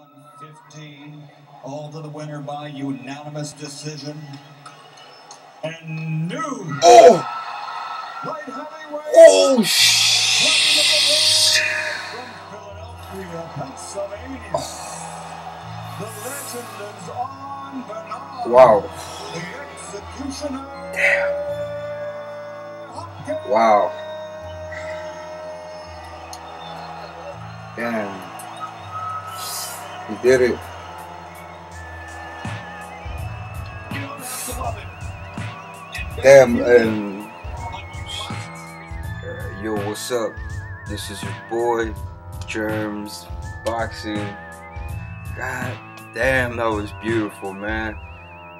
115, all to the winner by unanimous decision. And new light heavyweight. Oh shit! From Philadelphia, Pennsylvania. The legend lives on, Bernard. Wow. The executioner. Damn. Hopkins. Wow. Damn. He did it. Damn. Yo, what's up? This is your boy, JERMZ, boxing. God damn, that was beautiful, man.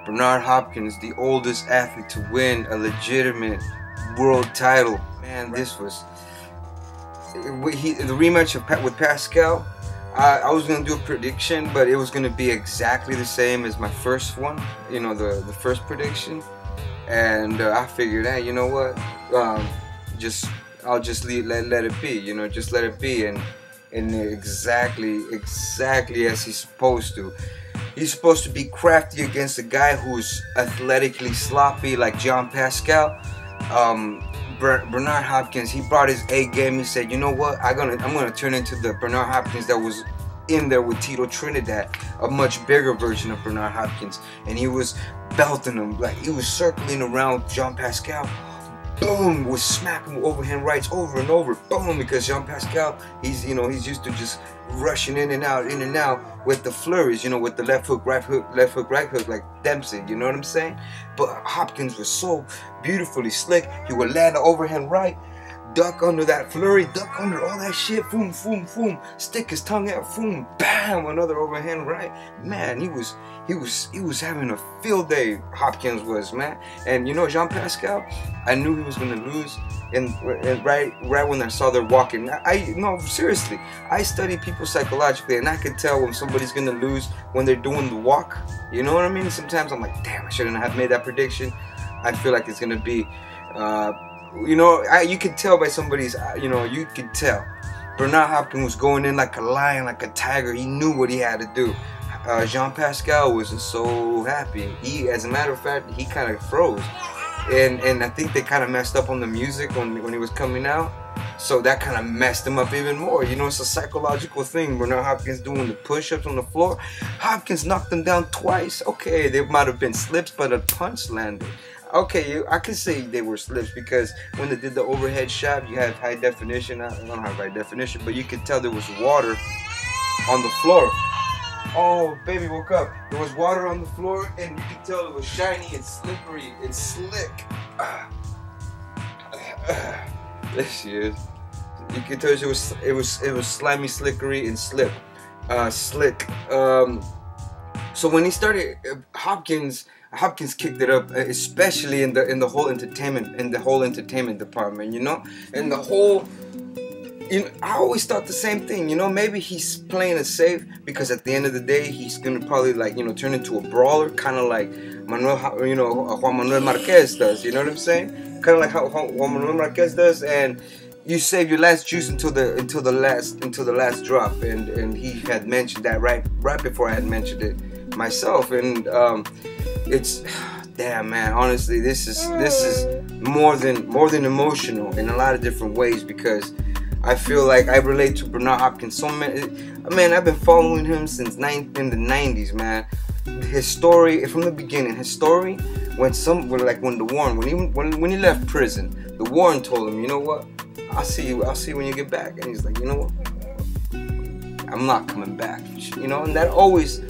Bernard Hopkins, the oldest athlete to win a legitimate world title. Man, this was the rematch with PASCAL. I was gonna do a prediction, but it was gonna be exactly the same as my first one. You know, the first prediction, and I figured, hey, you know what? I'll just let it be. You know, just let it be, and exactly as he's supposed to. He's supposed to be crafty against a guy who's athletically sloppy like John Pascal. Bernard Hopkins, he brought his A game. He said, you know what, I'm gonna turn into the Bernard Hopkins that was in there with Tito Trinidad, a much bigger version of Bernard Hopkins. And he was belting him, like he was circling around John Pascal. Boom, was smacking overhand rights over and over. Boom, because Jean Pascal, he's used to just rushing in and out with the flurries, you know, with the left hook, right hook, like Dempsey, you know what I'm saying? But Hopkins was so beautifully slick. He would land an overhand right, duck under that flurry, duck under all that shit, boom, boom, boom, stick his tongue out, boom, bam, another overhand right. Man, he was having a field day, Hopkins was, man. And you know, Jean Pascal, I knew he was gonna lose, and right when I saw they're walking, no, seriously, I study people psychologically, and I could tell when somebody's gonna lose when they're doing the walk. You know what I mean? Sometimes I'm like, damn, I shouldn't have made that prediction. I feel like it's gonna be, you know, you could tell by somebody's, you know, you could tell. Bernard Hopkins was going in like a lion, like a tiger. He knew what he had to do. Jean Pascal wasn't so happy. As a matter of fact, he kind of froze, and I think they kind of messed up on the music when he was coming out, so that kind of messed him up even more. You know, it's a psychological thing. Bernard Hopkins doing the push-ups on the floor. Hopkins knocked him down twice. Okay, there might have been slips, but a punch landed. Okay, I can say they were slips because when they did the overhead shot, you have high definition. I don't have high definition, but you could tell there was water on the floor. Oh, baby woke up. There was water on the floor, and you could tell it was shiny and slippery and slick. There she is. You could tell it was slimy, slickery, and slick. So when he started, Hopkins kicked it up, especially in the whole entertainment department, you know, and the whole. You know, I always thought the same thing, you know, maybe he's playing it safe because at the end of the day he's gonna probably, like, you know, turn into a brawler, kind of like Juan Manuel Marquez does, you know what I'm saying? Kind of like how Juan Manuel Marquez does, and you save your last juice until the last drop, and he had mentioned that right before I had mentioned it myself, and it's damn, man, honestly, this is more than emotional in a lot of different ways, because I feel like I relate to Bernard Hopkins so many. Man, I've been following him since in the 90s, man. His story from the beginning. His story when he left prison, the Warren told him, you know what? I'll see you when you get back. And he's like, you know what? I'm not coming back. You know, and that always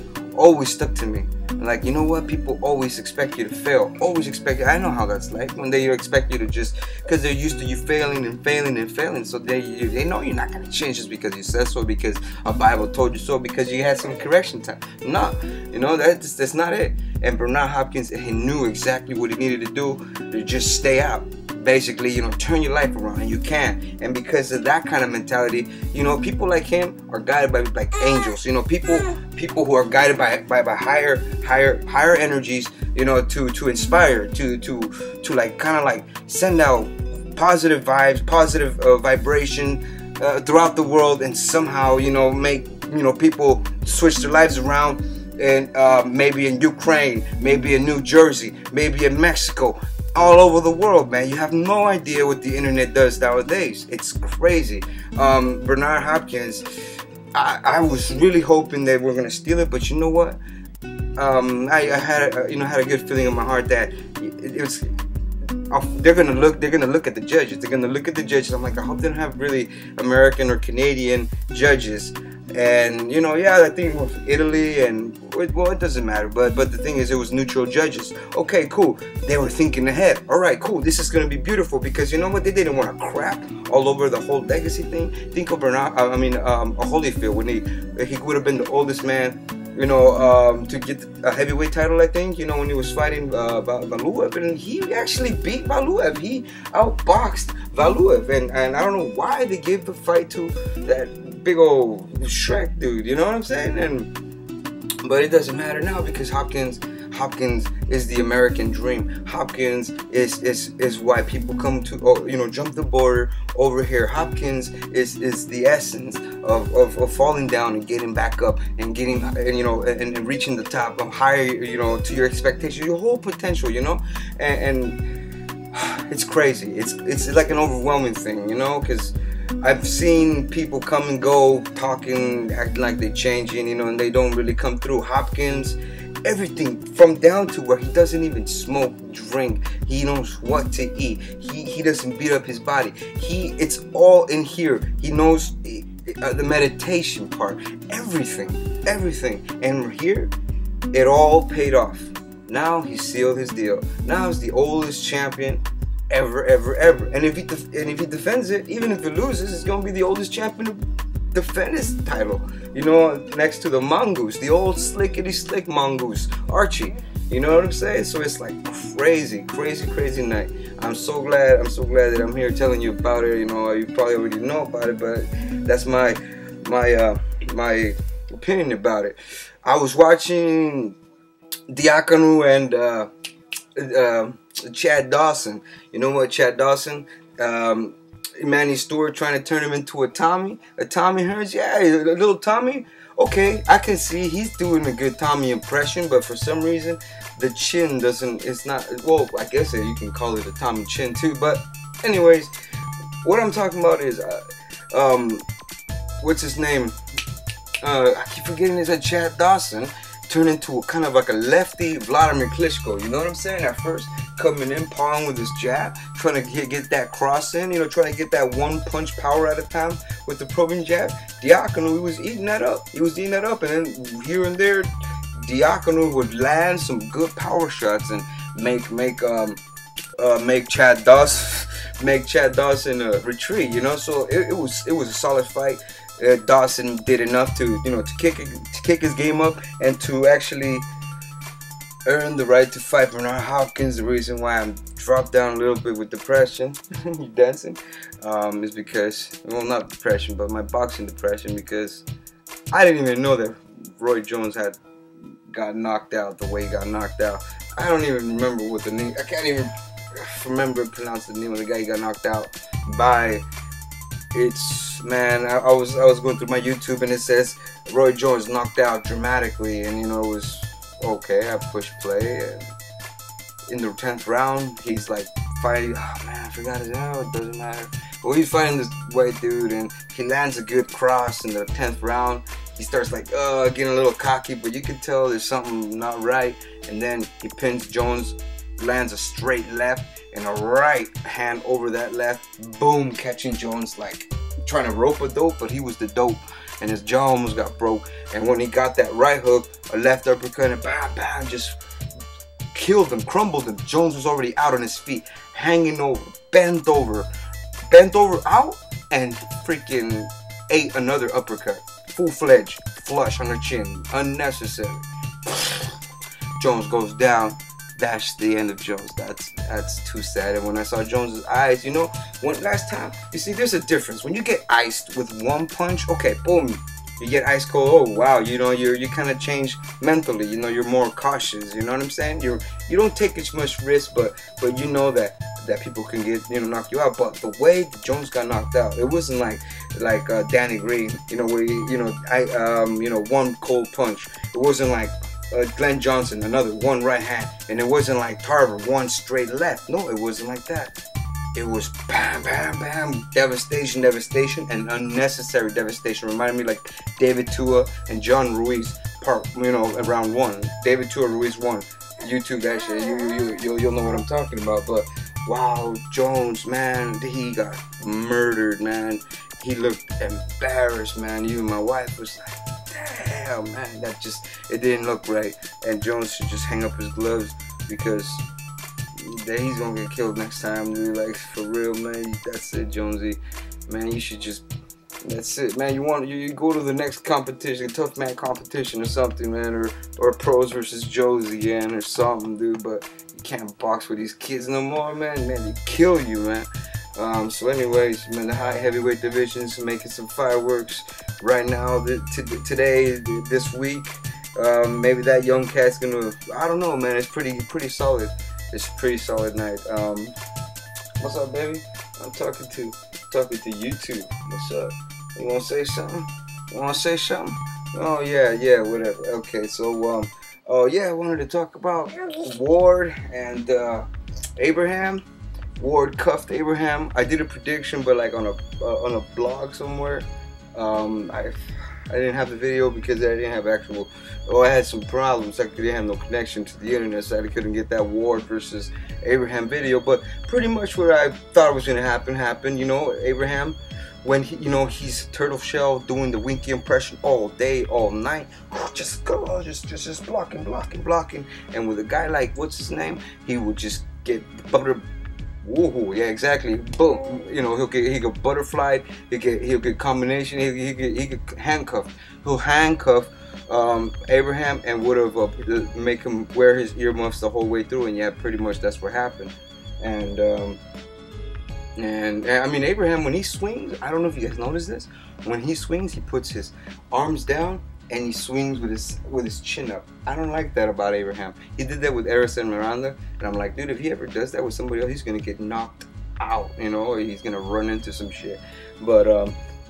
stuck to me. Like, you know what? People always expect you to fail. Always expect. I know how that's like when they expect you to just, because they're used to you failing and failing and failing. So they know you're not gonna change just because you said so, because a Bible told you so, because you had some correction time. No, you know, that's not it. And Bernard Hopkins, he knew exactly what he needed to do to just stay out. Basically, you know, turn your life around, and you can. And because of that kind of mentality, you know, people like him are guided by like angels. You know, people who are guided by higher energies. You know, to inspire, to like kind of like send out positive vibes, positive vibration throughout the world, and somehow, you know, make, you know, people switch their lives around, and maybe in Ukraine, maybe in New Jersey, maybe in Mexico, all over the world, man. You have no idea what the internet does nowadays. It's crazy. Bernard Hopkins, I was really hoping they were gonna steal it, but you know what? I had a good feeling in my heart that it was. They're gonna look at the judges. They're gonna look at the judges. I'm like, I hope they don't have really American or Canadian judges. And you know, yeah, I think it was Italy, and well, it doesn't matter. But the thing is, it was neutral judges. Okay, cool. They were thinking ahead. All right, cool. This is gonna be beautiful, because you know what? They didn't want to crap all over the whole legacy thing. Think of Bernard. Holyfield, when he would have been the oldest man, you know, to get a heavyweight title, I think, you know, when he was fighting Valuev, and he actually beat Valuev. He outboxed Valuev, and I don't know why they gave the fight to that big old Shrek dude, you know what I'm saying? But it doesn't matter now, because Hopkins is the American dream. Hopkins is why people come to, you know, jump the border over here. Hopkins is the essence of falling down and getting back up and getting, and you know, and reaching the top of higher, you know, to your expectations, your whole potential, you know, and it's crazy. It's like an overwhelming thing, you know, because I've seen people come and go, talking, acting like they're changing, you know, and they don't really come through. Hopkins, everything from down to where he doesn't even smoke, drink, he knows what to eat, he doesn't beat up his body, it's all in here. He knows the meditation part, everything, and here it all paid off. Now he sealed his deal. Now he's the oldest champion ever. And if he defends it, even if he loses, it's gonna be the oldest champion to defend his title. You know, next to the mongoose, the old slickety slick mongoose, Archie. You know what I'm saying? So it's like crazy night. I'm so glad that I'm here telling you about it. You know, you probably already know about it, but that's my opinion about it. I was watching DIACONU and Chad Dawson. You know what, Chad Dawson? Manny Stewart trying to turn him into a Tommy Hearns. Yeah, a little Tommy. Okay, I can see he's doing a good Tommy impression, but for some reason the chin doesn't. It's not. Well, I guess you can call it a Tommy chin too. But anyways, what I'm talking about is what's his name? I keep forgetting. It's Chad Dawson. Turned into a kind of like a lefty Vladimir Klitschko, you know what I'm saying? At first, coming in, pawing with his jab, trying to get that cross in, you know, trying to get that one punch power at a time with the probing jab. DIACONU, he was eating that up. And then here and there, DIACONU would land some good power shots and make Chad Dawson retreat, you know. So it was a solid fight. Dawson did enough to, you know, to kick his game up and to actually earn the right to fight Bernard Hopkins. The reason why I'm dropped down a little bit with depression, you dancing, is because, well, not depression, but my boxing depression, because I didn't even know that Roy Jones got knocked out the way he got knocked out. I don't even remember what the name. I can't even pronounce the name of the guy he got knocked out by. It's, man, I was going through my YouTube and it says Roy Jones knocked out dramatically, and you know, it was okay. I pushed play, and in the 10th round he's like fighting. Oh man, I forgot his name. It doesn't matter. Well, he's fighting this white dude, and he lands a good cross in the 10th round. He starts like getting a little cocky, but you can tell there's something not right, and then he pins Jones, lands a straight left and a right hand over that left, boom, catching Jones, like trying to rope a dope, but he was the dope, and his jaw almost got broke. And when he got that right hook, a left uppercut, and bam, bam, just killed him, crumbled him. Jones was already out on his feet, hanging over, bent over out, and freaking ate another uppercut, full-fledged, flush on the chin, unnecessary. Jones goes down. That's the end of Jones. That's too sad. And when I saw Jones's eyes, you know, last time, you see, there's a difference. When you get iced with one punch, okay, boom, you get ice cold. Oh wow, you know, you kind of change mentally. You know, you're more cautious. You know what I'm saying? You don't take as much risk, but you know that that people can get, you know, knock you out. But the way Jones got knocked out, it wasn't like Danny Gray, you know, where one cold punch. It wasn't like Glenn Johnson, another one right hand, and it wasn't like Tarver, one straight left. No, it wasn't like that. It was bam, bam, bam, devastation, and unnecessary devastation. Reminded me like David Tua and John Ruiz, round one. David Tua, Ruiz won. YouTube that shit, you'll know what I'm talking about. But wow, Jones, man, he got murdered, man. He looked embarrassed, man. Even my wife was like, damn, man, it didn't look right. And Jones should just hang up his gloves, because he's gonna get killed next time, dude. Like, for real, man. That's it, Jonesy. Man, you should just, that's it, man. You go to the next competition, tough man competition or something, man, or pros versus Joes again or something, dude. But you can't box with these kids no more, man. Man, they kill you, man. So anyways, man, the high heavyweight division's making some fireworks right now. Today, this week, maybe that young cat's gonna, I don't know, man. It's pretty solid. It's a pretty solid night. What's up, baby? I'm talking to you two. What's up? You wanna say something? Oh yeah, whatever. Okay, so oh yeah, I wanted to talk about Ward and Abraham. Ward cuffed Abraham. I did a prediction, but like on a blog somewhere. I didn't have the video because I didn't have actual. I had some problems. I didn't have no connection to the internet, so I couldn't get that Ward versus Abraham video. But pretty much what I thought was gonna happen happened. You know, Abraham, when he's turtle shell doing the winky impression all day, all night, just blocking, and with a guy like, what's his name, he would just get butter. Woohoo! Yeah, exactly. Boom. You know, he get butterflied. He'll get combination. He get handcuffed. He'll handcuff Abraham and would have make him wear his earmuffs the whole way through. And yeah, pretty much that's what happened. And I mean, Abraham, when he swings, I don't know if you guys noticed this. When he swings, he puts his arms down and he swings with his chin up. I don't like that about Abraham. He did that with Eris and Miranda, and I'm like, dude, if he ever does that with somebody else, he's gonna get knocked out, you know, or he's gonna run into some shit. But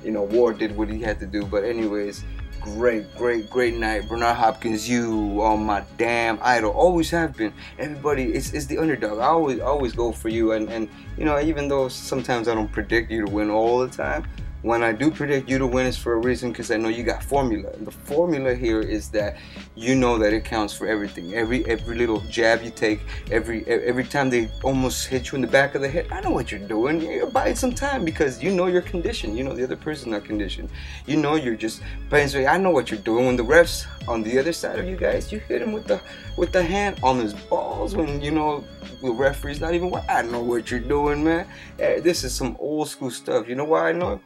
you know, Ward did what he had to do. But anyways, great night. Bernard Hopkins, you are my damn idol. Always have been. Everybody, it's the underdog. I always go for you. And you know, even though sometimes I don't predict you to win all the time, when I do predict you to win, it's for a reason, because I know you got formula. And the formula here is that you know that it counts for everything. Every little jab you take, every time they almost hit you in the back of the head, I know what you're doing. You're buying some time because you know you're conditioned. You know the other person's not conditioned. You know you're just buying. So I know what you're doing. When the refs on the other side of you guys, you hit him with the hand on his balls. When you know the referee's not even. I know what you're doing, man. This is some old school stuff. You know why I know?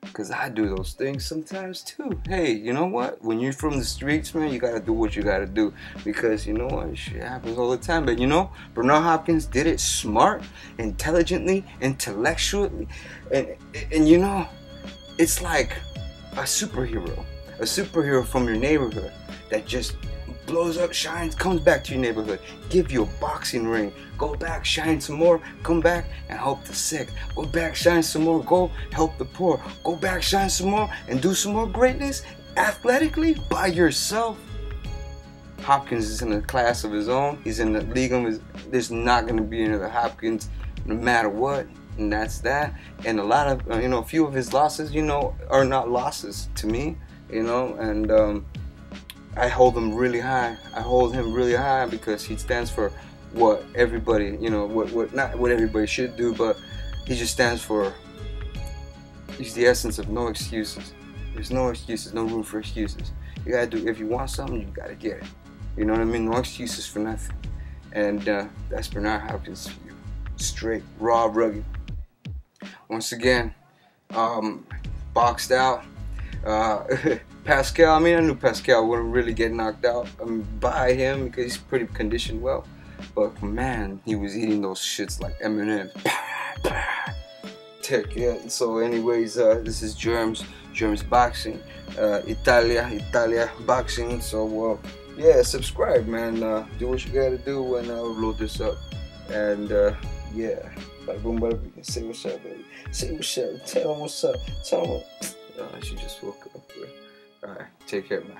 Because I do those things sometimes too. Hey, you know what? When you're from the streets, man, you gotta do what you gotta do. Because you know what? Shit happens all the time. But you know, Bernard Hopkins did it smart, intelligently, intellectually. And you know, it's like a superhero from your neighborhood that just blows up, shines, comes back to your neighborhood, give you a boxing ring, go back, shine some more, come back and help the sick, go back, shine some more, go help the poor, go back, shine some more, and do some more greatness athletically by yourself. Hopkins is in a class of his own. He's in the league of his. There's not going to be another Hopkins no matter what, and that's that. And a lot of a few of his losses, are not losses to me, and I hold him really high. I hold him really high because he stands for what everybody, not what everybody should do, but he just stands for. He's the essence of no excuses. There's no excuses, no room for excuses. You gotta do. If you want something, you gotta get it. You know what I mean? No excuses for nothing. And that's Bernard Hopkins for you. Straight, raw, rugged. Once again, boxed out. PASCAL, I knew PASCAL wouldn't really get knocked out by him because he's pretty conditioned well. But man, he was eating those shits like M&M's. Tick, yeah. So anyways, this is JERMZ Boxing, Italia Boxing. So yeah, subscribe, man. Do what you gotta do when I load this up. And Yeah. Bada boom, bada bing. Say what's up, baby. Say what's up. Tell them what's up. Tell them. She just woke up. Alright, take care, man.